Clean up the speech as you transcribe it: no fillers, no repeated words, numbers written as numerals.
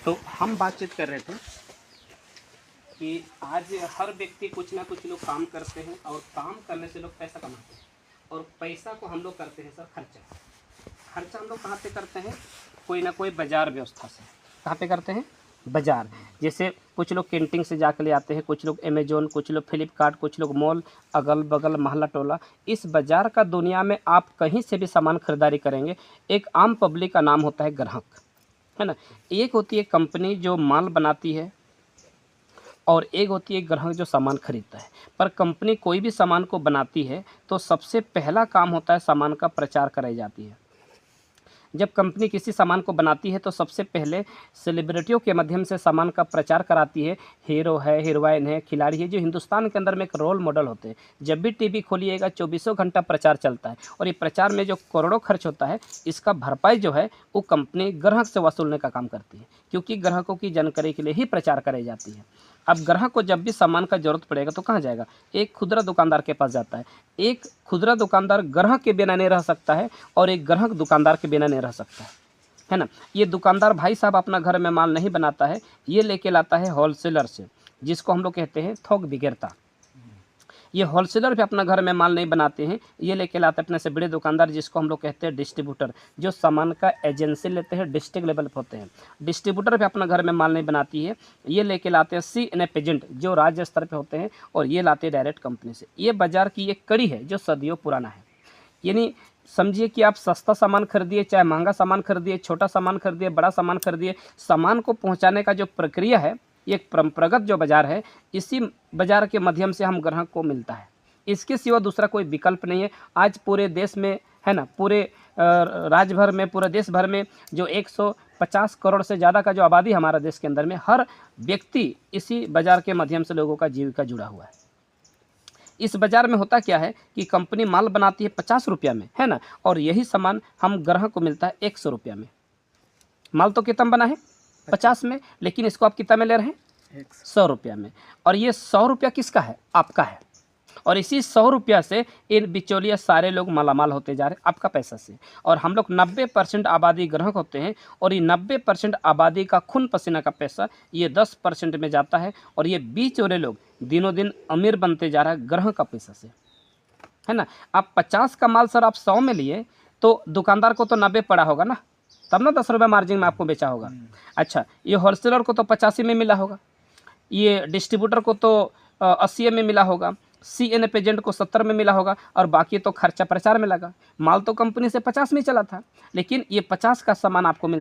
तो हम बातचीत कर रहे थे कि आज हर व्यक्ति कुछ ना कुछ लोग काम करते हैं और काम करने से लोग पैसा कमाते हैं और पैसा को हम लोग करते हैं सर खर्चा। खर्चा हम लोग कहाँ पे करते हैं? कोई ना कोई बाजार व्यवस्था से। कहाँ पे करते हैं? बाजार। जैसे कुछ लोग कैंटीन से जाकर ले आते हैं, कुछ लोग अमेजोन, कुछ लोग फ्लिपकार्ट, कुछ लोग मॉल, अगल बगल महल्ला टोला। इस बाजार का दुनिया में आप कहीं से भी सामान खरीदारी करेंगे, एक आम पब्लिक का नाम होता है ग्राहक, है ना। एक होती है कंपनी जो माल बनाती है और एक होती है ग्राहक जो सामान खरीदता है। पर कंपनी कोई भी सामान को बनाती है तो सबसे पहला काम होता है सामान का प्रचार कराई जाती है। जब कंपनी किसी सामान को बनाती है तो सबसे पहले सेलिब्रिटियों के माध्यम से सामान का प्रचार कराती है। हीरो है, हीरोइन है, खिलाड़ी है, जो हिंदुस्तान के अंदर में एक रोल मॉडल होते हैं। जब भी टीवी खोलिएगा 24 घंटा प्रचार चलता है और ये प्रचार में जो करोड़ों खर्च होता है, इसका भरपाई जो है वो कंपनी ग्राहक से वसूलने का काम करती है, क्योंकि ग्राहकों की जानकारी के लिए ही प्रचार कराई जाती है। अब ग्राहक को जब भी सामान का ज़रूरत पड़ेगा तो कहाँ जाएगा? एक खुदरा दुकानदार के पास जाता है। एक खुदरा दुकानदार ग्राहक के बिना नहीं रह सकता है और एक ग्राहक दुकानदार के बिना नहीं रह सकता है ना। ये दुकानदार भाई साहब अपना घर में माल नहीं बनाता है, ये लेके लाता है होलसेलर से, जिसको हम लोग कहते हैं थोक विक्रेता। ये होलसेलर भी अपना घर में माल नहीं बनाते हैं, ये लेके लाते हैं अपने से बड़े दुकानदार, जिसको हम लोग कहते हैं डिस्ट्रीब्यूटर, जो सामान का एजेंसी लेते हैं, डिस्ट्रिक्ट लेवल पर होते हैं। डिस्ट्रीब्यूटर भी अपना घर में माल नहीं बनाती है, ये लेके लाते हैं CNF एजेंट, जो राज्य स्तर पे होते हैं, और ये लाते हैं डायरेक्ट कंपनी से। ये बाजार की एक कड़ी है जो सदियों पुराना है। यानी समझिए कि आप सस्ता सामान खरीदिए, चाहे महंगा सामान खरीदिए, छोटा सामान खरीदिए, बड़ा सामान खरीदिए, सामान को पहुंचाने का जो प्रक्रिया है, ये एक परंपरागत जो बाज़ार है, इसी बाज़ार के माध्यम से हम ग्राहक को मिलता है। इसके सिवा दूसरा कोई विकल्प नहीं है। आज पूरे देश में, है ना, पूरे राज्य भर में, पूरे देश भर में जो 150 करोड़ से ज़्यादा का जो आबादी हमारा देश के अंदर में, हर व्यक्ति इसी बाज़ार के माध्यम से लोगों का जीविका जुड़ा हुआ है। इस बाज़ार में होता क्या है कि कंपनी माल बनाती है 50 रुपया में, है ना, और यही सामान हम ग्राहक को मिलता है 100 रुपया में। माल तो कितना बना है? 50 में, लेकिन इसको आप कितना में ले रहे हैं? 100 रुपया में। और ये 100 रुपया किसका है? आपका है। और इसी 100 रुपया से इन बिचौलिया सारे लोग मालामाल होते जा रहे हैं आपका पैसा से। और हम लोग 90% आबादी ग्राहक होते हैं, और ये 90% आबादी का खून पसीना का पैसा ये 10% में जाता है, और ये बीच वाले लोग दिनों दिन अमीर बनते जा रहा है ग्राहक का पैसा से, है ना। आप 50 का माल सर आप 100 में लिए तो दुकानदार को तो 90 पड़ा होगा ना, तब ना 10 रुपये मार्जिन में आपको बेचा होगा। अच्छा, ये होलसेलर को तो 85 में मिला होगा, ये डिस्ट्रीब्यूटर को तो 80 में मिला होगा, CNF एजेंट को 70 में मिला होगा, और बाकी तो खर्चा प्रचार में लगा। माल तो कंपनी से 50 में चला था, लेकिन ये 50 का सामान आपको मिल